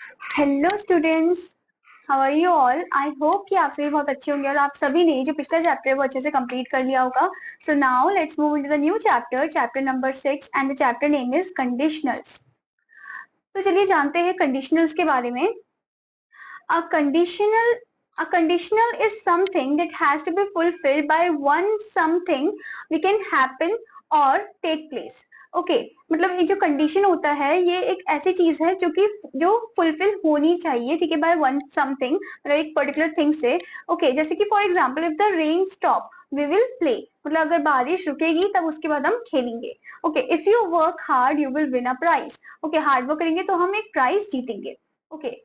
Hello students, how are you all. I hope कि आप सभी बहुत अच्छे होंगे और आप सभी ने जो पिछला चैप्टर है वो अच्छे से कंप्लीट कर लिया होगा। So now let's move into the new chapter, chapter number 6, and the chapter name is conditionals. तो चलिए जानते हैं कंडीशनल्स के बारे में। A conditional a conditional is something that has to be fulfilled by one something we can happen or take place. Okay मतलब ये जो कंडीशन होता है ये एक ऐसी चीज है जो फुलफिल होनी चाहिए, ठीक है, बाय वन समथिंग, मतलब एक पर्टिकुलर थिंग से। ओके जैसे कि for example if the rain stop we will play, मतलब अगर बारिश रुकेगी तब उसके बाद हम खेलेंगे। Okay if you work hard you will win a prize. Okay hard work करेंगे तो हम एक प्राइज जीतेंगे। Okay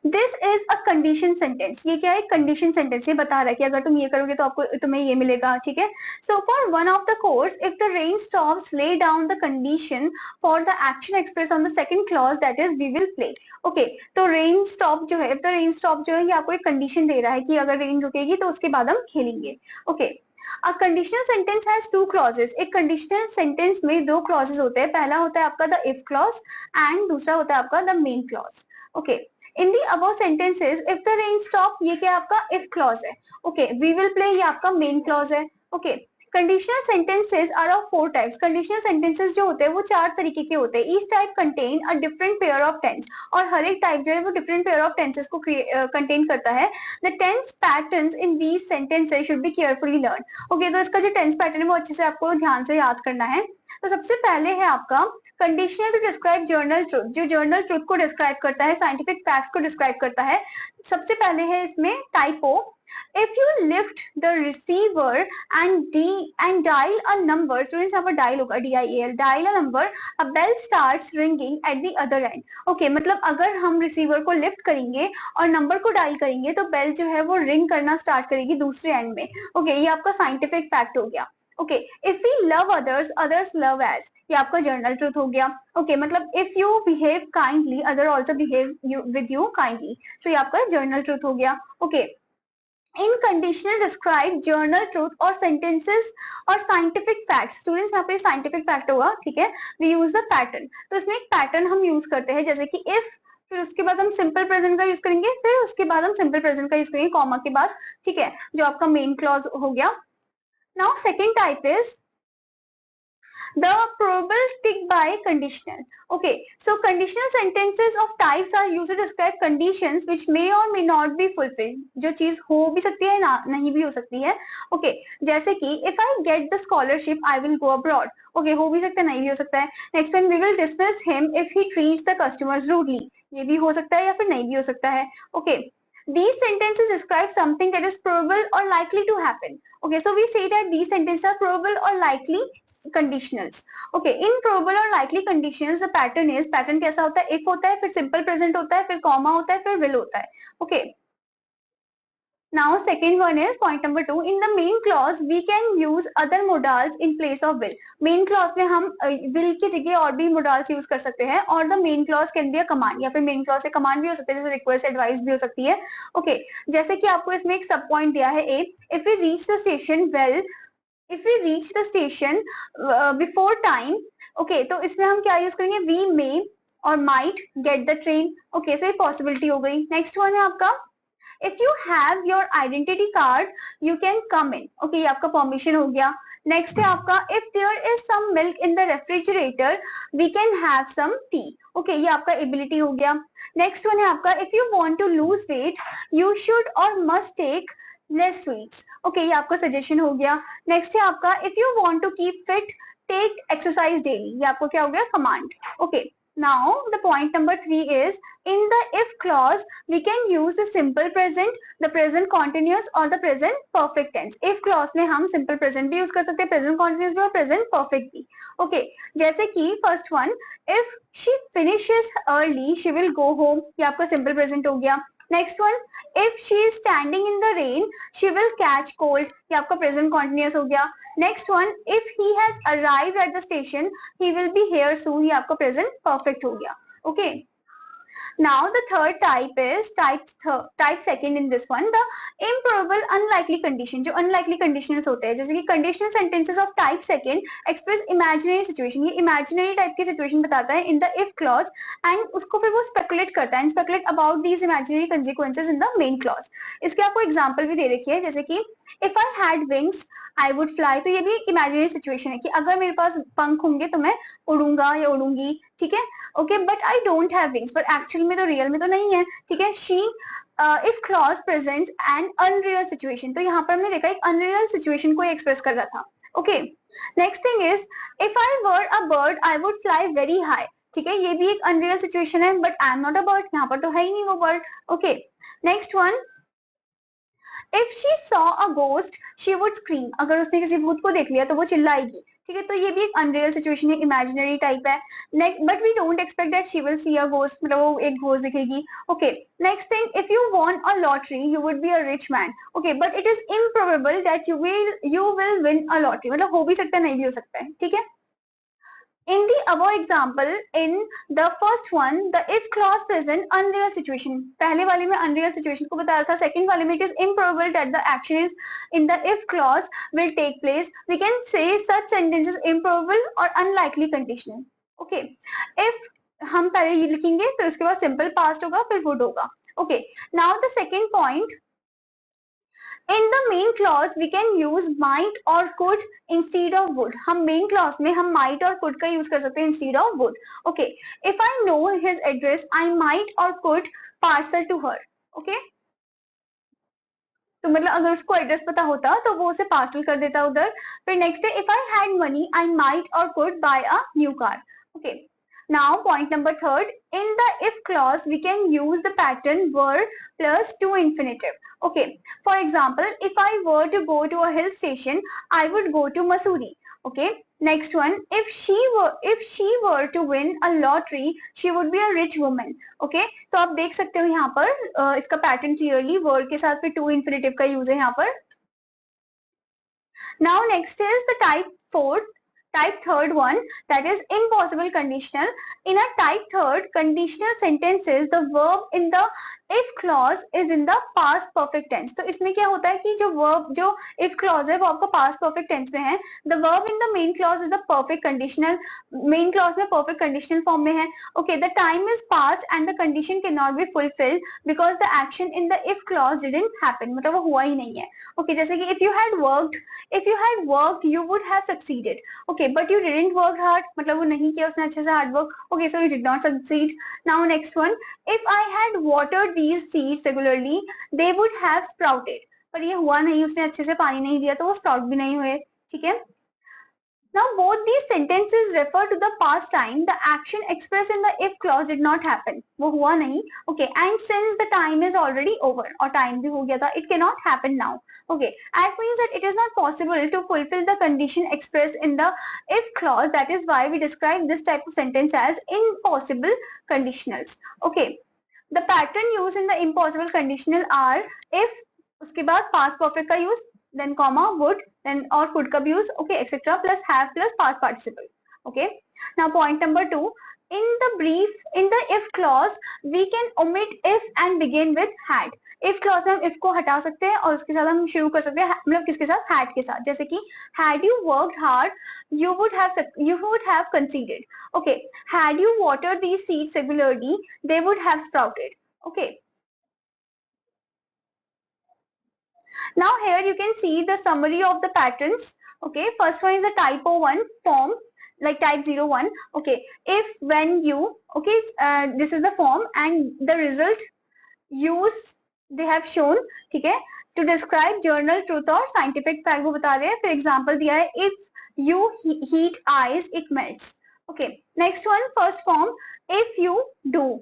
this is a condition sentence. ये क्या है? Condition sentence. ये बता रहा है कि अगर तुम ये करोगे तो आपको तुम्हें ये मिलेगा, ठीक है। So for one of the course if the rain stops lay down the condition for the action express on the second clause that is we will play. Okay तो रेन स्टॉप जो है, इफ द रेन स्टॉप जो है ये आपको एक condition दे रहा है कि अगर रेन रुकेगी तो उसके बाद हम खेलेंगे। Okay A conditional sentence has two clauses. एक conditional sentence में दो clauses होते हैं। पहला होता है आपका the if clause and दूसरा होता है आपका the main clause. Okay. In the above sentences, if the rain stop, ये क्या आपका if clause है। Okay. We will play ये आपका main clause है। Okay. Conditional sentences are of four types. Conditional sentences जो होते हैं वो चार तरीके के होते हैं। Each type contain a different pair of tense, और हर एक टाइप जो है वो डिफरेंट पेयर ऑफ टेंसेस को कंटेन करता है। The tense patterns in these sentences should be carefully learn. Okay तो इसका जो टेंस पैटर्न है वो अच्छे से आपको ध्यान से याद करना है। तो सबसे पहले है आपका conditional to describe general truth, जो जर्नल ट्रुथ को डिस्क्राइब करता है, साइंटिफिक फैक्ट्स को डिस्क्राइब करता है। सबसे पहले है इसमें typo. If you lift the receiver and dial a number, students यहाँ पर dial होगा, DIAL, dial a number, a bell starts ringing at the other end. Okay, मतलब अगर हम रिसीवर को लिफ्ट करेंगे और नंबर को डायल करेंगे तो बेल जो है वो रिंग करना स्टार्ट करेगी दूसरे एंड में। ओके ये आपका साइंटिफिक फैक्ट हो गया। Okay if we love others others love us, ये आपका जर्नल ट्रूथ हो गया। ओके मतलब if you behave kindly other also behave with you kindly, तो ये आपका जर्नल ट्रूथ हो गया। Okay in conditional describe general truth और सेंटेंसेस और साइंटिफिक फैक्ट्स। स्टूडेंट्स यहाँ पे साइंटिफिक फैक्ट होगा, ठीक है। वी यूज द पैटर्न, तो इसमें एक पैटर्न हम यूज करते हैं, जैसे कि इफ, फिर उसके बाद हम सिंपल प्रेजेंट का यूज करेंगे, फिर उसके बाद हम सिंपल प्रेजेंट का यूज करेंगे कॉमा के बाद, ठीक है, जो आपका मेन क्लॉज हो गया। Now second type is the probable tick by conditional. Okay, so conditional sentences of types are used to describe conditions which may or may not be fulfilled. जो चीज हो भी सकती है ना नहीं भी हो सकती है। Okay, जैसे कि if I get the scholarship I will go abroad. Okay, हो भी सकता है नहीं भी हो सकता है। Next one, we will dismiss him if he treats the customers rudely. ये भी हो सकता है या फिर नहीं भी हो सकता है। Okay, these sentences describe something that is probable or likely to happen. Okay, so we say that these sentences are probable or likely conditionals. Okay, in probable or likely conditions the pattern is, pattern कैसा होता है, if होता है, फिर simple present होता है, फिर comma होता है, फिर will होता है। Okay, now second one is point number 2, in the main clause we can use other modals in place of will. Main clause में हम will की जगह और भी modals use कर सकते हैं, और the main clause can be a command, या फिर main clause से command भी हो सकते हैं, जैसे request, advice भी हो सकती है। Okay, जैसे कि आपको इसमें एक सब पॉइंट दिया है A, if we reach the station well, if we reach the station before time, okay, तो इसमें हम क्या यूज करेंगे, we may और might get the train. Okay, so ये possibility हो गई। next one है आपका if you have your identity card you can come in. Okay, ये आपका permission हो गया। next है आपका if there is some milk in the refrigerator we can have some tea. Okay, ये आपका ability हो गया। next one है आपका if you want to lose weight you should or must take less sweets. Okay, ये आपका suggestion हो गया। next है आपका if you want to keep fit take exercise daily. ये आपको क्या हो गया, command. Okay, now the point number 3 is in the if clause we can use the simple present, the present continuous और the present perfect tense. if clause में हम simple present भी use कर सकते हैं, present continuous भी और present perfect भी। okay, जैसे कि first one if she finishes early she will go home, ये आपका simple present हो गया। next one if she is standing in the rain she will catch cold, ये आपका present continuous हो गया। next one if he has arrived at the station he will be here soon, ये आपका present perfect हो गया। okay, Now the third type is type second in this one, the improbable unlikely condition. जो unlikely conditionals होते हैं, जैसे कि conditional sentences of type second express imaginary situation. ये imaginary type की situation बताता है in the if clause and उसको फिर वो speculate करता है and speculate about these imaginary consequences in the main clause. इसके आपको example भी दे रखी है, जैसे कि if I had wings I would fly. तो ये भी imaginary situation है कि अगर मेरे पास पंख होंगे तो मैं उड़ूंगा या उड़ूंगी, ठीक है. Okay, but I don't have wings, पर एक्चुअल में तो रियल में तो नहीं है, ठीक है. She if clause presents N unreal situation, तो यहाँ पर हमने देखा एक अनरियल सिचुएशन को एक्सप्रेस कर रहा था. Okay, next thing is if I were a bird I would fly very high. ठीक है, ये भी एक अनरियल सिचुएशन है, but I am not a bird, यहाँ पर तो है ही नहीं वो bird. Okay, next one, if she saw a ghost she would scream. अगर उसने किसी भूत को देख लिया तो वो चिल्लाएगी, ठीक है. तो ये भी एक अनरियल सिचुएशन है, इमेजिनरी टाइप है. But we don't expect that she will see a ghost, मतलब वो एक घोस्ट दिखेगी. Okay, next thing, if you won a lottery you would be a rich man. Okay, but it is improbable that you will win a lottery. मतलब हो भी सकता है, नहीं भी हो सकता है, ठीक है. In the above example, in the first one, the if clause present unreal situation. पहले वाले में unreal situation को बताया था. Second वाले में it is improbable that the action is in the if clause will take place. We can say such sentences improbable or unlikely conditional. Okay, if हम पहले ये लिखेंगे फिर उसके बाद simple past होगा फिर would होगा. Okay, now the second point. In the main clause we can use might or could instead of would. हम main clause में हम might और could का use कर सकते हैं instead of would. Okay, if I know his address I might or could parcel to her. Okay, तो मतलब अगर उसको एड्रेस पता होता तो वो उसे पार्सल कर देता उधर. फिर नेक्स्ट है if I had money I might और could buy a new car. Okay, now point number third, in the if clause we can use the pattern were plus to infinitive. Okay, for example, if I were to go to a hill station I would go to Mussoorie. Okay, next one, if she were to win a lottery she would be a rich woman. Okay, तो आप देख सकते हो यहाँ पर इसका pattern clearly word के साथ फिर टू इन्फिनेटिव का यूज है यहाँ पर. Now next is the type third one, that is impossible conditional. In a type third conditional sentences the verb in the if clause is in the past perfect tense. तो इसमें क्या होता है कि जो verb जो if clause है वो आपको past perfect tense में है. The verb in the main clause is the perfect conditional. main clause में perfect conditional form में है. Okay, the time is past and the condition cannot be fulfilled because the action in the if clause didn't happen. मतलब वो हुआ ही नहीं है. Okay, जैसे कि if you had worked you would have succeeded. Okay, but you didn't work hard, मतलब वो नहीं किया उसने अच्छे से hard work. Okay, so you did not succeed. Now next one, if I had watered these seeds regularly they would have sprouted. पर ये हुआ नहीं, उसने अच्छे से पानी नहीं दिया तो वो sprout भी नहीं हुए, ठीक है. Now both these sentences refer to the past time. The action expressed in the if clause did not happen. वो हुआ नहीं. Okay, and since the time is already over और time भी हो गया था, it cannot happen now. Okay, that means that it is not possible to fulfill the condition expressed in the if clause. That is why we describe this type of sentence as impossible conditionals. Okay, the pattern used in the impossible conditional are if, उसके बाद past perfect का use, then comma, would, then or could का भी use, okay, etc. plus have plus past participle. Okay, now point number 2, in the if clause we can omit if and begin with had. if clause में हम if को हटा सकते हैं और उसके साथ हम शुरू कर सकते हैं मतलब किसके साथ, had के साथ. जैसे कि had you worked hard you would have conceded. Okay, had you watered these seeds regularly they would have sprouted. Okay, now here you can see the summary of the patterns. Okay, first one is the typo 1 form, like type 01. Okay, if, when, you. Okay, this is the form and the result use they have shown. ठीक है, to describe journal truth or scientific fact वो बता रहे हैं. For example दिया है if you heat ice it melts. Okay, next one, first form, if you do.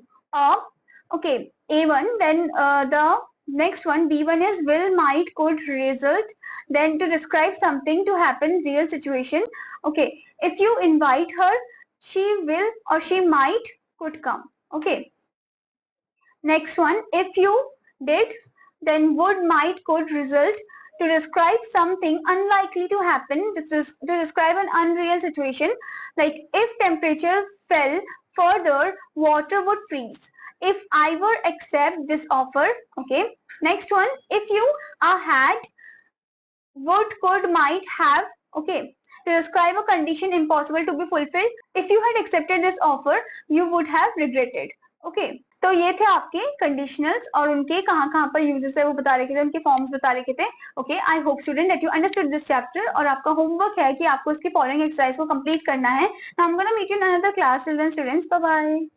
Okay, A1, then the next one B1 is will, might, could, result. Then to describe something to happen, real situation. Okay, if you invite her she will or she might could come. Okay, next one, if you did, then would, might, could, result. To describe something unlikely to happen, to describe an unreal situation, like if temperature fell further water would freeze if I were accept this offer. Okay, next one, if you had would could might have. Okay, to describe a condition impossible to be fulfilled. If you had accepted this offer you would have regretted. Okay, तो ये थे आपके conditionals और उनके कहाँ कहाँ पर uses है वो बता रखे थे, उनके फॉर्म्स बता रखे थे. Okay, I hope student that you understood this chapter और आपका होमवर्क है कि आपको इसकी फॉलोइंग एक्सरसाइज को कंप्लीट करना है. Now I am gonna meet you in another class. Till then students, bye bye.